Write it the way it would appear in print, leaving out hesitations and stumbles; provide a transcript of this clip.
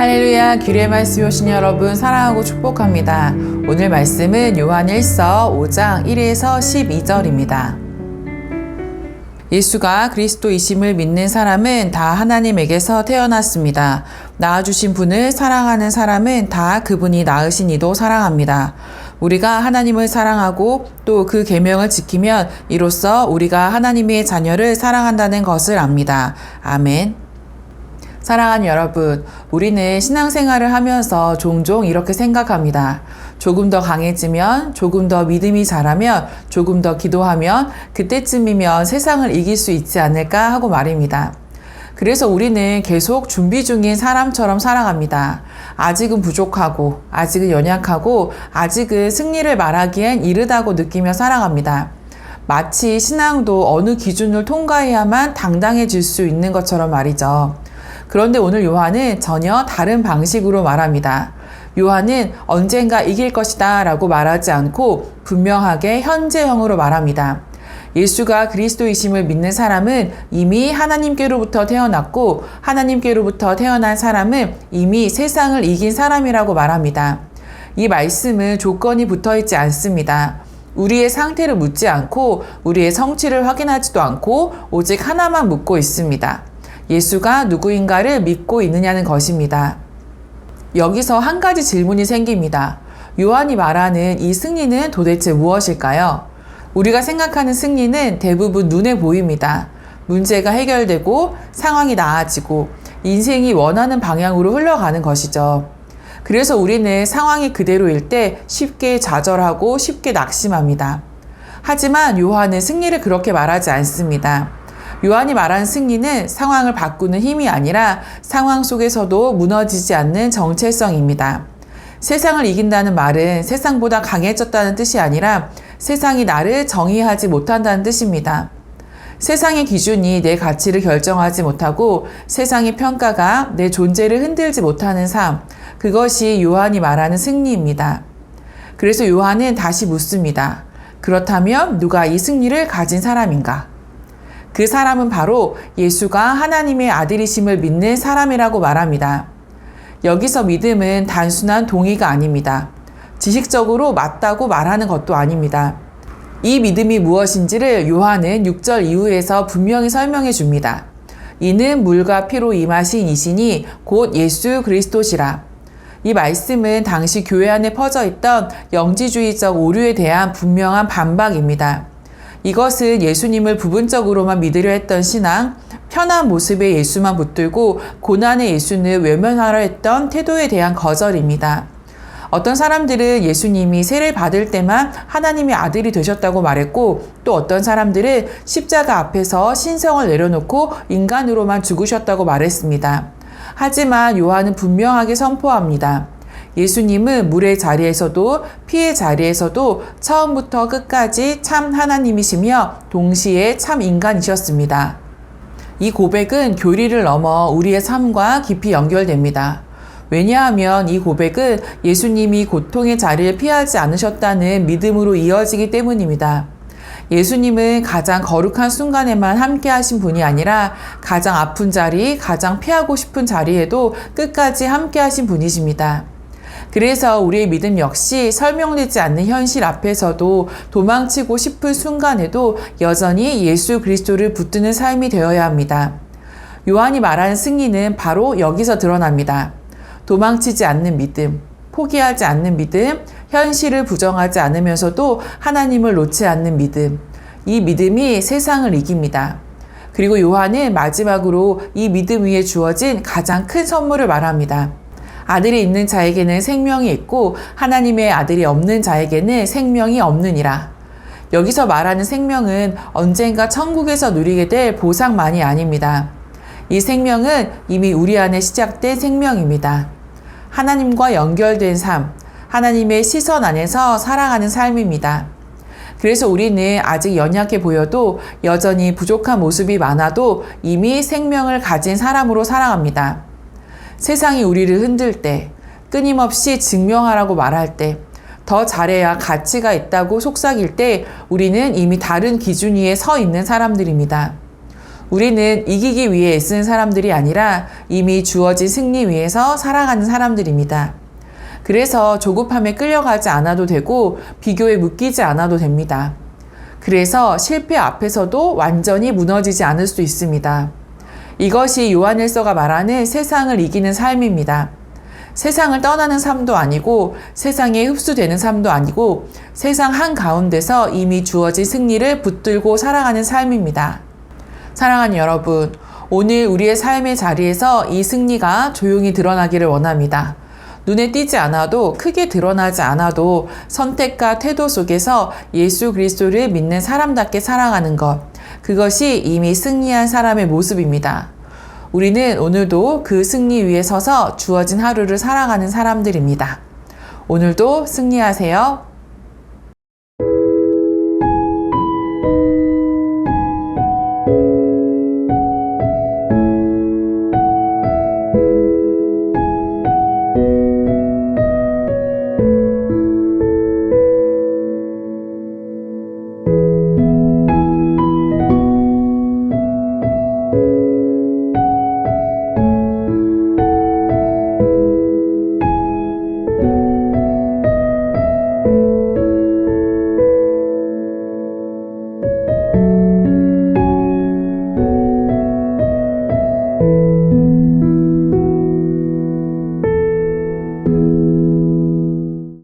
할렐루야, 귀리의 말씀 오신 여러분 사랑하고 축복합니다. 오늘 말씀은 요한 1서 5장 1에서 12절입니다. 예수가 그리스도이심을 믿는 사람은 다 하나님에게서 태어났습니다. 낳아주신 분을 사랑하는 사람은 다 그분이 낳으신 이도 사랑합니다. 우리가 하나님을 사랑하고 또 그 계명을 지키면 이로써 우리가 하나님의 자녀를 사랑한다는 것을 압니다. 아멘. 사랑하는 여러분, 우리는 신앙생활을 하면서 종종 이렇게 생각합니다. 조금 더 강해지면, 조금 더 믿음이 자라면, 조금 더 기도하면 그때쯤이면 세상을 이길 수 있지 않을까 하고 말입니다. 그래서 우리는 계속 준비 중인 사람처럼 살아갑니다. 아직은 부족하고, 아직은 연약하고, 아직은 승리를 말하기엔 이르다고 느끼며 살아갑니다. 마치 신앙도 어느 기준을 통과해야만 당당해질 수 있는 것처럼 말이죠. 그런데 오늘 요한은 전혀 다른 방식으로 말합니다. 요한은 언젠가 이길 것이다 라고 말하지 않고 분명하게 현재형으로 말합니다. 예수가 그리스도이심을 믿는 사람은 이미 하나님께로부터 태어났고 하나님께로부터 태어난 사람은 이미 세상을 이긴 사람이라고 말합니다. 이 말씀은 조건이 붙어있지 않습니다. 우리의 상태를 묻지 않고 우리의 성취를 확인하지도 않고 오직 하나만 묻고 있습니다. 예수가 누구인가를 믿고 있느냐는 것입니다. 여기서 한 가지 질문이 생깁니다. 요한이 말하는 이 승리는 도대체 무엇일까요? 우리가 생각하는 승리는 대부분 눈에 보입니다. 문제가 해결되고 상황이 나아지고 인생이 원하는 방향으로 흘러가는 것이죠. 그래서 우리는 상황이 그대로일 때 쉽게 좌절하고 쉽게 낙심합니다. 하지만 요한은 승리를 그렇게 말하지 않습니다. 요한이 말한 승리는 상황을 바꾸는 힘이 아니라 상황 속에서도 무너지지 않는 정체성입니다. 세상을 이긴다는 말은 세상보다 강해졌다는 뜻이 아니라 세상이 나를 정의하지 못한다는 뜻입니다. 세상의 기준이 내 가치를 결정하지 못하고 세상의 평가가 내 존재를 흔들지 못하는 삶, 그것이 요한이 말하는 승리입니다. 그래서 요한은 다시 묻습니다. 그렇다면 누가 이 승리를 가진 사람인가? 그 사람은 바로 예수가 하나님의 아들이심을 믿는 사람이라고 말합니다. 여기서 믿음은 단순한 동의가 아닙니다. 지식적으로 맞다고 말하는 것도 아닙니다. 이 믿음이 무엇인지를 요한은 6절 이후에서 분명히 설명해 줍니다. 이는 물과 피로 임하신 이시니 곧 예수 그리스도시라. 이 말씀은 당시 교회 안에 퍼져 있던 영지주의적 오류에 대한 분명한 반박입니다. 이것은 예수님을 부분적으로만 믿으려 했던 신앙, 편한 모습의 예수만 붙들고 고난의 예수는 외면하려 했던 태도에 대한 거절입니다. 어떤 사람들은 예수님이 세례 받을 때만 하나님의 아들이 되셨다고 말했고 또 어떤 사람들은 십자가 앞에서 신성을 내려놓고 인간으로만 죽으셨다고 말했습니다. 하지만 요한은 분명하게 선포합니다. 예수님은 물의 자리에서도 피의 자리에서도 처음부터 끝까지 참 하나님이시며 동시에 참 인간이셨습니다. 이 고백은 교리를 넘어 우리의 삶과 깊이 연결됩니다. 왜냐하면 이 고백은 예수님이 고통의 자리를 피하지 않으셨다는 믿음으로 이어지기 때문입니다. 예수님은 가장 거룩한 순간에만 함께 하신 분이 아니라 가장 아픈 자리, 가장 피하고 싶은 자리에도 끝까지 함께 하신 분이십니다. 그래서 우리의 믿음 역시 설명되지 않는 현실 앞에서도 도망치고 싶은 순간에도 여전히 예수 그리스도를 붙드는 삶이 되어야 합니다. 요한이 말하는 승리는 바로 여기서 드러납니다. 도망치지 않는 믿음, 포기하지 않는 믿음, 현실을 부정하지 않으면서도 하나님을 놓지 않는 믿음. 이 믿음이 세상을 이깁니다. 그리고 요한은 마지막으로 이 믿음 위에 주어진 가장 큰 선물을 말합니다. 아들이 있는 자에게는 생명이 있고 하나님의 아들이 없는 자에게는 생명이 없느니라. 여기서 말하는 생명은 언젠가 천국에서 누리게 될 보상만이 아닙니다. 이 생명은 이미 우리 안에 시작된 생명입니다. 하나님과 연결된 삶, 하나님의 시선 안에서 살아가는 삶입니다. 그래서 우리는 아직 연약해 보여도 여전히 부족한 모습이 많아도 이미 생명을 가진 사람으로 살아갑니다. 세상이 우리를 흔들 때, 끊임없이 증명하라고 말할 때, 더 잘해야 가치가 있다고 속삭일 때 우리는 이미 다른 기준 위에 서 있는 사람들입니다. 우리는 이기기 위해 애쓰는 사람들이 아니라 이미 주어진 승리 위해서 살아가는 사람들입니다. 그래서 조급함에 끌려가지 않아도 되고 비교에 묶이지 않아도 됩니다. 그래서 실패 앞에서도 완전히 무너지지 않을 수 있습니다. 이것이 요한일서가 말하는 세상을 이기는 삶입니다. 세상을 떠나는 삶도 아니고 세상에 흡수되는 삶도 아니고 세상 한가운데서 이미 주어진 승리를 붙들고 살아가는 삶입니다. 사랑하는 여러분, 오늘 우리의 삶의 자리에서 이 승리가 조용히 드러나기를 원합니다. 눈에 띄지 않아도 크게 드러나지 않아도 선택과 태도 속에서 예수 그리스도를 믿는 사람답게 살아가는 것, 그것이 이미 승리한 사람의 모습입니다. 우리는 오늘도 그 승리 위에 서서 주어진 하루를 살아가는 사람들입니다. 오늘도 승리하세요.